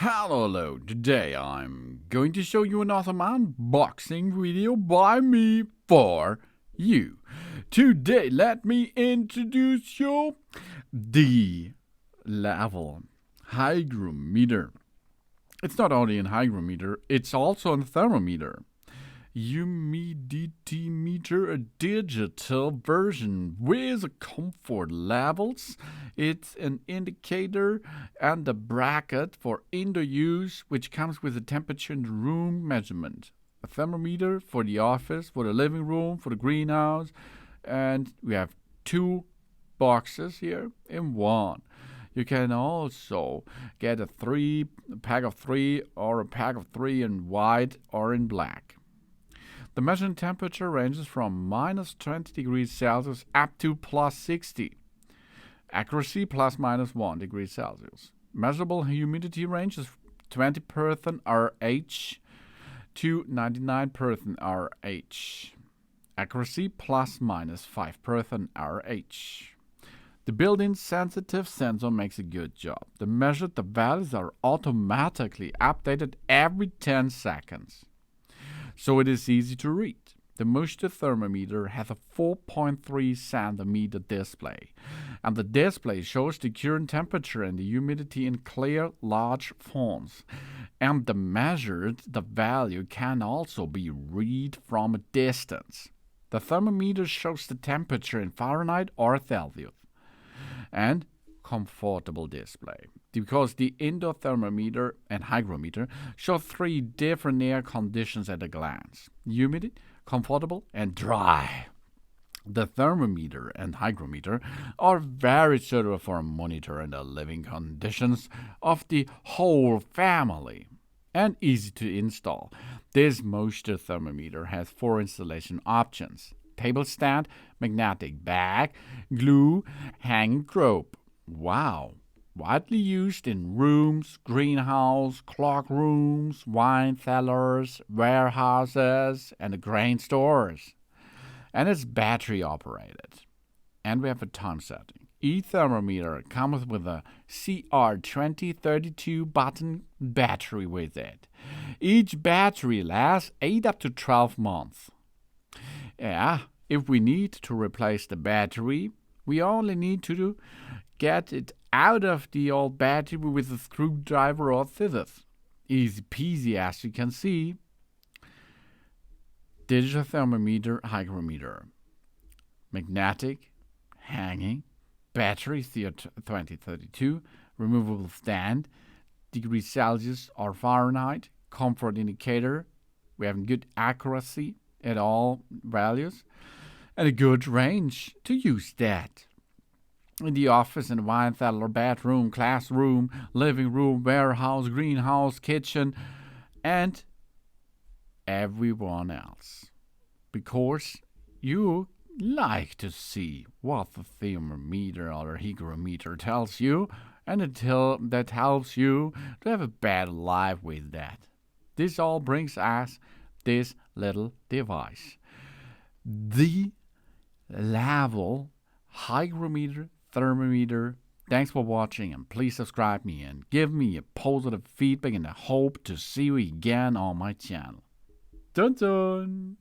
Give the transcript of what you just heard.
Hello, today I'm going to show you another unboxing video by me for you. Today, let me introduce you the level hygrometer. It's not only a hygrometer, it's also a thermometer. Humidity meter, a digital version with comfort levels. It's an indicator and a bracket for indoor use, which comes with a temperature and room measurement. A thermometer for the office, for the living room, for the greenhouse, and we have two boxes here in one. You can also get a pack of three, or a pack of three in white or in black. The measured temperature ranges from minus 20 degrees Celsius up to plus 60. Accuracy plus minus 1 degree Celsius. Measurable humidity ranges 20% RH to 99% RH. Accuracy plus minus 5% RH. The built-in sensitive sensor makes a good job. The values are automatically updated every 10 seconds. So it is easy to read. The moisture thermometer has a 4.3 centimeter display, and the display shows the current temperature and the humidity in clear, large fonts. And the value can also be read from a distance. The thermometer shows the temperature in Fahrenheit or Celsius. And comfortable display, because the indoor thermometer and hygrometer show three different air conditions at a glance: humid, comfortable, and dry. The thermometer and hygrometer are very suitable for monitoring the living conditions of the whole family and easy to install. This moisture thermometer has 4 installation options: table stand, magnetic bag, glue, hanging rope. Wow! Widely used in rooms, greenhouse, clock rooms, wine cellars, warehouses, and grain stores. And it's battery operated. And we have a time setting. Each thermometer comes with a CR2032 button battery with it. Each battery lasts 8 up to 12 months. If we need to replace the battery, we only need to get it out of the old battery with a screwdriver or scissors. Easy peasy, as you can see. Digital thermometer, hygrometer. Magnetic, hanging, battery CR2032, removable stand, degrees Celsius or Fahrenheit, comfort indicator. We have good accuracy at all values, and a good range to use that. In the office, in the wine cellar, bedroom, classroom, living room, warehouse, greenhouse, kitchen, and everyone else. Because you like to see what the thermometer or hygrometer tells you, and that helps you to have a better life with that. This all brings us this little device. The level hygrometer thermometer. Thanks for watching, and please subscribe me and give me a positive feedback, and I hope to see you again on my channel. Dun dun!